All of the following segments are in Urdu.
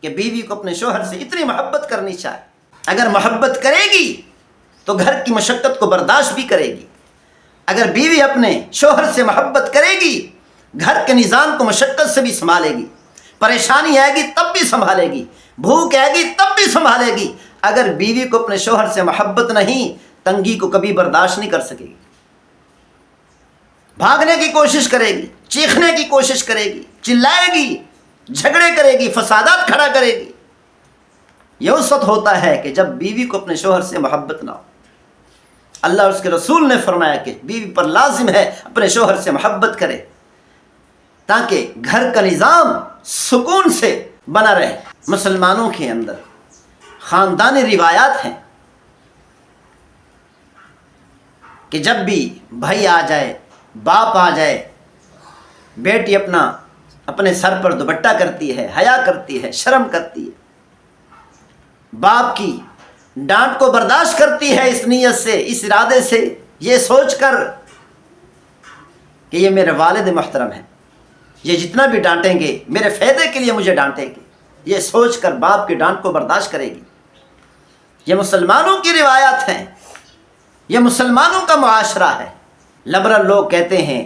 کہ بیوی کو اپنے شوہر سے اتنی محبت کرنی چاہیے. اگر محبت کرے گی تو گھر کی مشقت کو برداشت بھی کرے گی. اگر بیوی اپنے شوہر سے محبت کرے گی گھر کے نظام کو مشقت سے بھی سنبھالے گی. پریشانی آئے گی تب بھی سنبھالے گی, بھوک آئے گی تب بھی سنبھالے گی. اگر بیوی کو اپنے شوہر سے محبت نہیں, تنگی کو کبھی برداشت نہیں کر سکے گی. بھاگنے کی کوشش کرے گی, چیخنے کی کوشش کرے گی, چلائے گی, جھگڑے کرے گی, فسادات کھڑا کرے گی. یہ اس وقت ہوتا ہے کہ جب بیوی کو اپنے شوہر سے محبت نہ ہو. اللہ اور اس کے رسول نے فرمایا کہ بیوی پر لازم ہے اپنے شوہر سے محبت کرے تاکہ گھر کا نظام سکون سے بنا رہے. مسلمانوں کے اندر خاندانی روایات ہیں کہ جب بھی بھائی آ جائے, باپ آ جائے, بیٹی اپنے سر پر دوپٹہ کرتی ہے, حیا کرتی ہے, شرم کرتی ہے, باپ کی ڈانٹ کو برداشت کرتی ہے اس نیت سے, اس ارادے سے, یہ سوچ کر کہ یہ میرے والد محترم ہیں, یہ جتنا بھی ڈانٹیں گے میرے فائدے کے لیے مجھے ڈانٹیں گے, یہ سوچ کر باپ کی ڈانٹ کو برداشت کرے گی. یہ مسلمانوں کی روایات ہیں, یہ مسلمانوں کا معاشرہ ہے. لبرل لوگ کہتے ہیں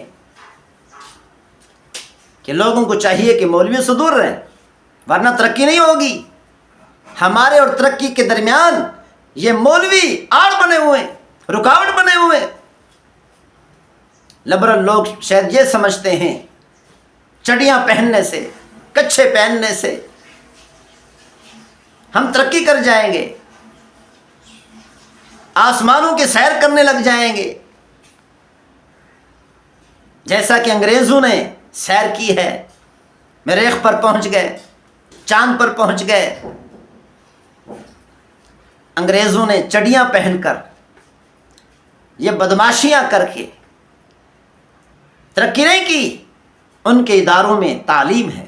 کہ لوگوں کو چاہیے کہ مولویوں سے دور رہیں ورنہ ترقی نہیں ہوگی. ہمارے اور ترقی کے درمیان یہ مولوی آڑ بنے ہوئے, رکاوٹ بنے ہوئے. لبرل لوگ شاید یہ سمجھتے ہیں چڑیاں پہننے سے, کچھے پہننے سے ہم ترقی کر جائیں گے, آسمانوں کی سیر کرنے لگ جائیں گے, جیسا کہ انگریزوں نے سیر کی ہے. مریخ پر پہنچ گئے, چاند پر پہنچ گئے. انگریزوں نے چڑیاں پہن کر, یہ بدماشیاں کر کے ترقی نہیں کی. ان کے اداروں میں تعلیم ہے,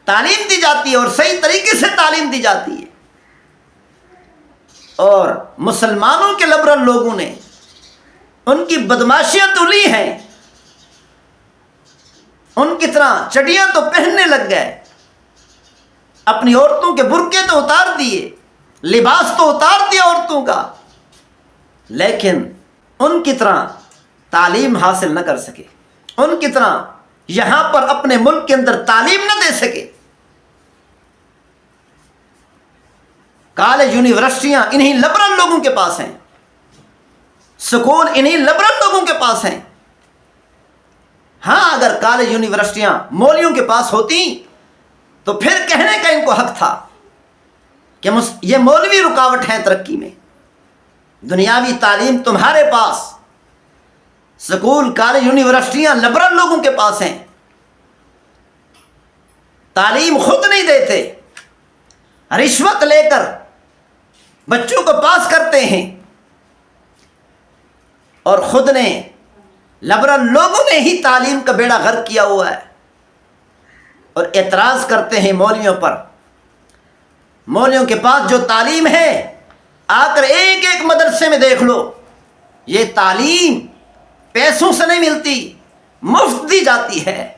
تعلیم دی جاتی ہے اور صحیح طریقے سے تعلیم دی جاتی ہے. اور مسلمانوں کے لبرل لوگوں نے ان کی بدماشیاں تو لی ہیں, ان کی طرح چڑیاں تو پہننے لگ گئے, اپنی عورتوں کے برقعے تو اتار دیے, لباس تو اتار دیا عورتوں کا, لیکن ان کی طرح تعلیم حاصل نہ کر سکے, ان کی طرح یہاں پر اپنے ملک کے اندر تعلیم نہ دے سکے. کالج یونیورسٹیاں انہی لبرل لوگوں کے پاس ہیں, سکول انہی لبرل لوگوں کے پاس ہیں. ہاں اگر کالج یونیورسٹیاں مولویوں کے پاس ہوتی تو پھر کہنے کا ان کو حق تھا کہ یہ مولوی رکاوٹ ہیں ترقی میں. دنیاوی تعلیم تمہارے پاس, سکول کالج یونیورسٹیاں لبرل لوگوں کے پاس ہیں, تعلیم خود نہیں دیتے, رشوت لے کر بچوں کو پاس کرتے ہیں, اور خود نے لبرل لوگوں نے ہی تعلیم کا بیڑا غرق کیا ہوا ہے. اور اعتراض کرتے ہیں مولویوں پر. مولویوں کے پاس جو تعلیم ہے آ کر ایک ایک مدرسے میں دیکھ لو, یہ تعلیم پیسوں سے نہیں ملتی, مفت دی جاتی ہے.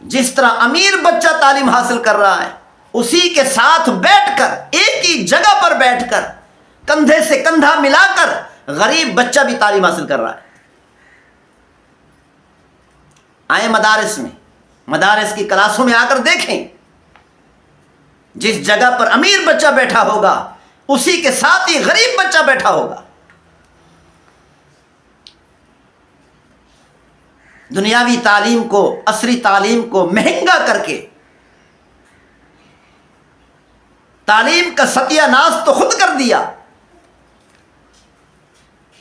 جس طرح امیر بچہ تعلیم حاصل کر رہا ہے اسی کے ساتھ بیٹھ کر, ایک ہی جگہ پر بیٹھ کر, کندھے سے کندھا ملا کر غریب بچہ بھی تعلیم حاصل کر رہا ہے. آئیں مدارس میں, مدارس کی کلاسوں میں آ کر دیکھیں, جس جگہ پر امیر بچہ بیٹھا ہوگا اسی کے ساتھ ہی غریب بچہ بیٹھا ہوگا. دنیاوی تعلیم کو, عصری تعلیم کو مہنگا کر کے تعلیم کا ستیہ ناز تو خود کر دیا,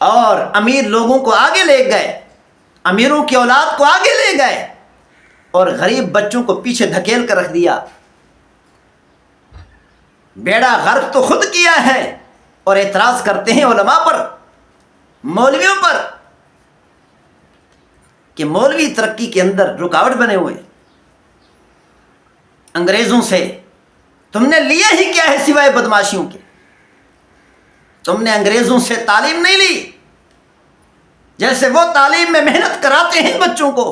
اور امیر لوگوں کو آگے لے گئے, امیروں کی اولاد کو آگے لے گئے, اور غریب بچوں کو پیچھے دھکیل کر رکھ دیا. بیڑا غرق تو خود کیا ہے, اور اعتراض کرتے ہیں علماء پر, مولویوں پر, کہ مولوی ترقی کے اندر رکاوٹ بنے ہوئے. انگریزوں سے تم نے لیا ہی کیا ہے سوائے بدماشیوں کے؟ تم نے انگریزوں سے تعلیم نہیں لی. جیسے وہ تعلیم میں محنت کراتے ہیں بچوں کو,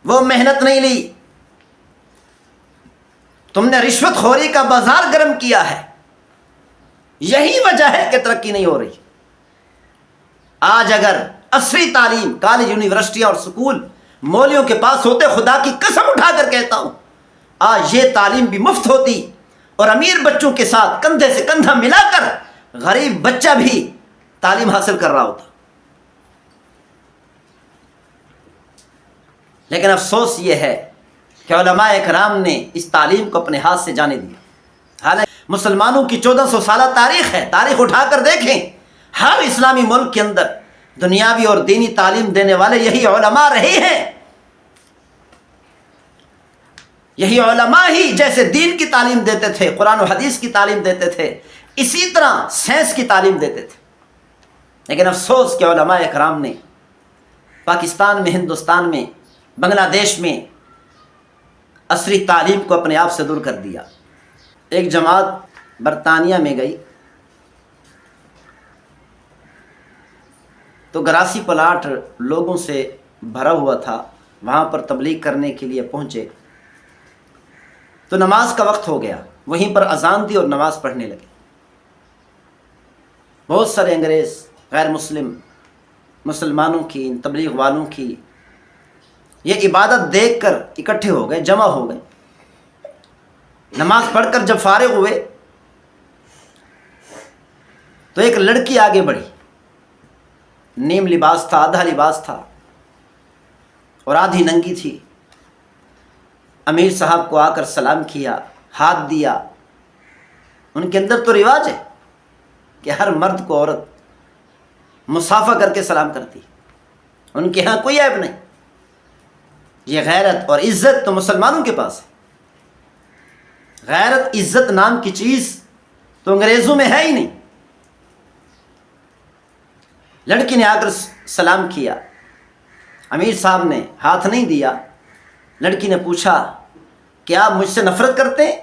وہ محنت نہیں لی. تم نے رشوت خوری کا بازار گرم کیا ہے، یہی وجہ ہے کہ ترقی نہیں ہو رہی۔ آج اگر عصری تعلیم کالج، یونیورسٹیاں اور سکول مولویوں کے پاس ہوتے، خدا کی قسم اٹھا کر کہتا ہوں آج یہ تعلیم بھی مفت ہوتی اور امیر بچوں کے ساتھ کندھے سے کندھا ملا کر غریب بچہ بھی تعلیم حاصل کر رہا ہوتا۔ لیکن افسوس یہ ہے کہ علماء کرام نے اس تعلیم کو اپنے ہاتھ سے جانے دیا۔ حالانکہ مسلمانوں کی 1400 سالہ تاریخ ہے، تاریخ اٹھا کر دیکھیں، ہر اسلامی ملک کے اندر دنیاوی اور دینی تعلیم دینے والے یہی علماء رہے ہیں۔ یہی علماء ہی جیسے دین کی تعلیم دیتے تھے، قرآن و حدیث کی تعلیم دیتے تھے، اسی طرح سائنس کی تعلیم دیتے تھے۔ لیکن افسوس کہ علماء اکرام نے پاکستان میں، ہندوستان میں، بنگلہ دیش میں عصری تعلیم کو اپنے آپ سے دور کر دیا۔ ایک جماعت برطانیہ میں گئی تو گراسی پلاٹ لوگوں سے بھرا ہوا تھا، وہاں پر تبلیغ کرنے کے لیے پہنچے تو نماز کا وقت ہو گیا، وہیں پر اذان دی اور نماز پڑھنے لگے۔ بہت سارے انگریز غیر مسلم مسلمانوں کی، ان تبلیغ والوں کی یہ عبادت دیکھ کر اکٹھے ہو گئے، جمع ہو گئے۔ نماز پڑھ کر جب فارغ ہوئے تو ایک لڑکی آگے بڑھی، نیم لباس تھا، آدھا لباس تھا اور آدھی ننگی تھی۔ امیر صاحب کو آ کر سلام کیا، ہاتھ دیا۔ ان کے اندر تو رواج ہے کہ ہر مرد کو عورت مصافحہ کر کے سلام کرتی، ان کے ہاں کوئی عیب نہیں۔ یہ غیرت اور عزت تو مسلمانوں کے پاس ہے، غیرت عزت نام کی چیز تو انگریزوں میں ہے ہی نہیں۔ لڑکی نے آ کر سلام کیا، امیر صاحب نے ہاتھ نہیں دیا۔ لڑکی نے پوچھا کہ آپ مجھ سے نفرت کرتے ہیں،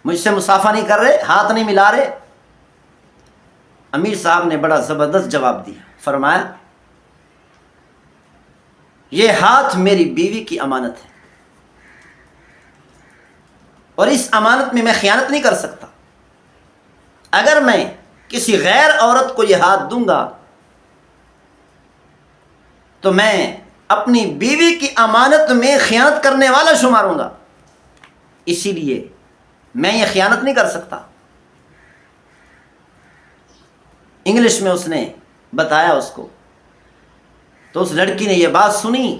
مجھ سے مصافحہ نہیں کر رہے، ہاتھ نہیں ملا رہے؟ امیر صاحب نے بڑا زبردست جواب دیا، فرمایا یہ ہاتھ میری بیوی کی امانت ہے اور اس امانت میں خیانت نہیں کر سکتا۔ اگر میں کسی غیر عورت کو یہ ہاتھ دوں گا تو میں اپنی بیوی کی امانت میں خیانت کرنے والا شمار ہوں گا، اسی لیے میں یہ خیانت نہیں کر سکتا۔ انگلش میں اس نے بتایا اس کو، تو اس لڑکی نے یہ بات سنی،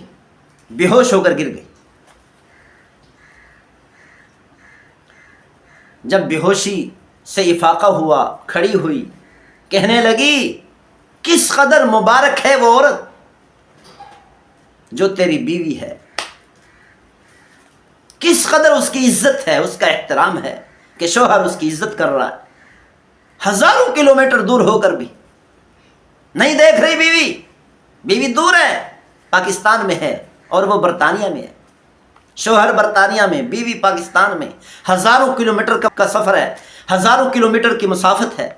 بے ہوش ہو کر گر گئی۔ جب بے ہوشی سے افاقہ ہوا، کھڑی ہوئی، کہنے لگی کس قدر مبارک ہے وہ عورت جو تیری بیوی ہے، کس قدر اس کی عزت ہے، اس کا احترام ہے کہ شوہر اس کی عزت کر رہا ہے، ہزاروں کلومیٹر دور ہو کر بھی نہیں دیکھ رہی بیوی۔ بیوی دور ہے، پاکستان میں ہے اور وہ برطانیہ میں ہے، شوہر برطانیہ میں، بیوی پاکستان میں، ہزاروں کلومیٹر کا سفر ہے، ہزاروں کلومیٹر کی مسافت ہے،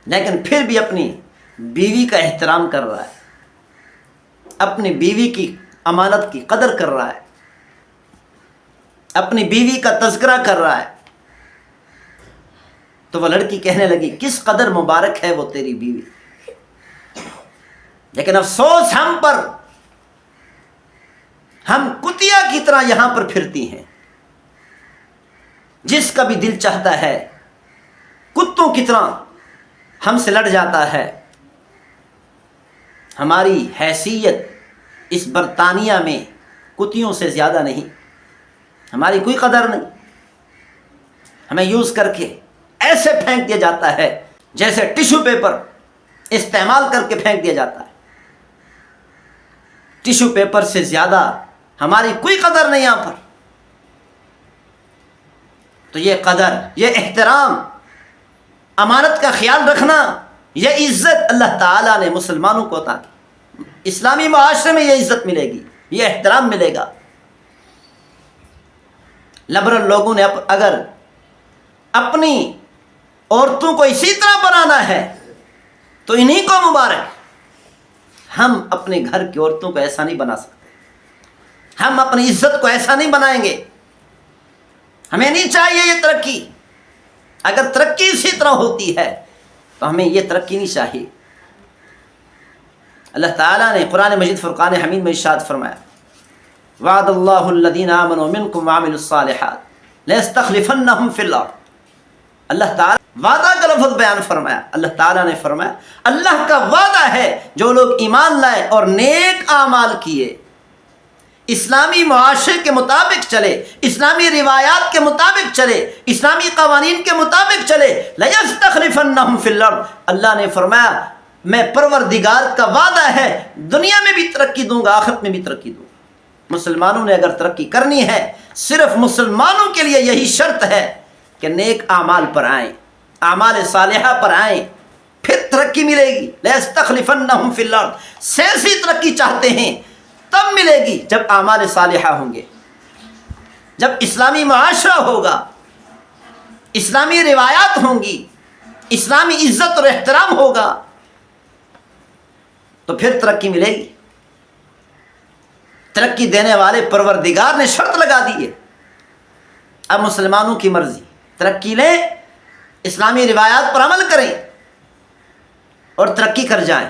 لیکن پھر بھی اپنی بیوی کا احترام کر رہا ہے، اپنی بیوی کی امانت کی قدر کر رہا ہے، اپنی بیوی کا تذکرہ کر رہا ہے۔ تو وہ لڑکی کہنے لگی کس قدر مبارک ہے وہ تیری بیوی۔ لیکن افسوس ہم پر، ہم کتیا کی طرح یہاں پر پھرتی ہیں، جس کا بھی دل چاہتا ہے کتوں کی طرح ہم سے لڑ جاتا ہے۔ ہماری حیثیت اس برطانیہ میں کتیوں سے زیادہ نہیں، ہماری کوئی قدر نہیں، ہمیں یوز کر کے ایسے پھینک دیا جاتا ہے جیسے ٹیشو پیپر استعمال کر کے پھینک دیا جاتا ہے۔ ٹیشو پیپر سے زیادہ ہماری کوئی قدر نہیں یہاں پر۔ تو یہ قدر، یہ احترام، امانت کا خیال رکھنا، یہ عزت اللہ تعالیٰ نے مسلمانوں کو عطا کی۔ اسلامی معاشرے میں یہ عزت ملے گی، یہ احترام ملے گا۔ لبرل لوگوں نے اگر اپنی عورتوں کو اسی طرح بنانا ہے تو انہی کو مبارک۔ ہم اپنے گھر کی عورتوں کو ایسا نہیں بنا سکتے، ہم اپنی عزت کو ایسا نہیں بنائیں گے، ہمیں نہیں چاہیے یہ ترقی۔ اگر ترقی اسی طرح ہوتی ہے تو ہمیں یہ ترقی نہیں چاہیے۔ اللہ تعالیٰ نے قرآن مجید فرقان حمید میں ارشاد فرمایا، وعد اللہ الذین آمنوا منکم وعملوا الصالحات لیستخلفنہم فی الارض۔ اللہ تعالیٰ وعدہ کا لفظ بیان فرمایا۔ اللہ تعالیٰ نے فرمایا اللہ کا وعدہ ہے جو لوگ ایمان لائے اور نیک اعمال کیے، اسلامی معاشرے کے مطابق چلے، اسلامی روایات کے مطابق چلے، اسلامی قوانین کے مطابق چلے، لَيَسْتَخْلِفَنَّهُمْ فِي الْأَرْضِ۔ اللہ نے فرمایا میں پروردگار کا وعدہ ہے دنیا میں بھی ترقی دوں گا، آخرت میں بھی ترقی دوں گا۔ مسلمانوں نے اگر ترقی کرنی ہے، صرف مسلمانوں کے لیے یہی شرط ہے کہ نیک اعمال پر آئیں، اعمال صالحہ پر آئیں، پھر ترقی ملے گی۔ لَيَسْتَخْلِفَنَّهُمْ فِي الْأَرْضِ۔ سیاسی ترقی چاہتے ہیں تب ملے گی جب اعمال صالحہ ہوں گے، جب اسلامی معاشرہ ہوگا، اسلامی روایات ہوں گی، اسلامی عزت اور احترام ہوگا، تو پھر ترقی ملے گی۔ ترقی دینے والے پروردگار نے شرط لگا دی ہے۔ اب مسلمانوں کی مرضی، ترقی لیں، اسلامی روایات پر عمل کریں اور ترقی کر جائیں۔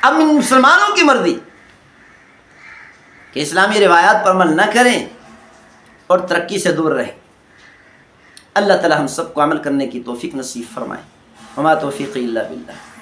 اب مسلمانوں کی مرضی کہ اسلامی روایات پر عمل نہ کریں اور ترقی سے دور رہیں۔ اللہ تعالی ہم سب کو عمل کرنے کی توفیق نصیب فرمائے۔ وما توفیقی الا باللہ۔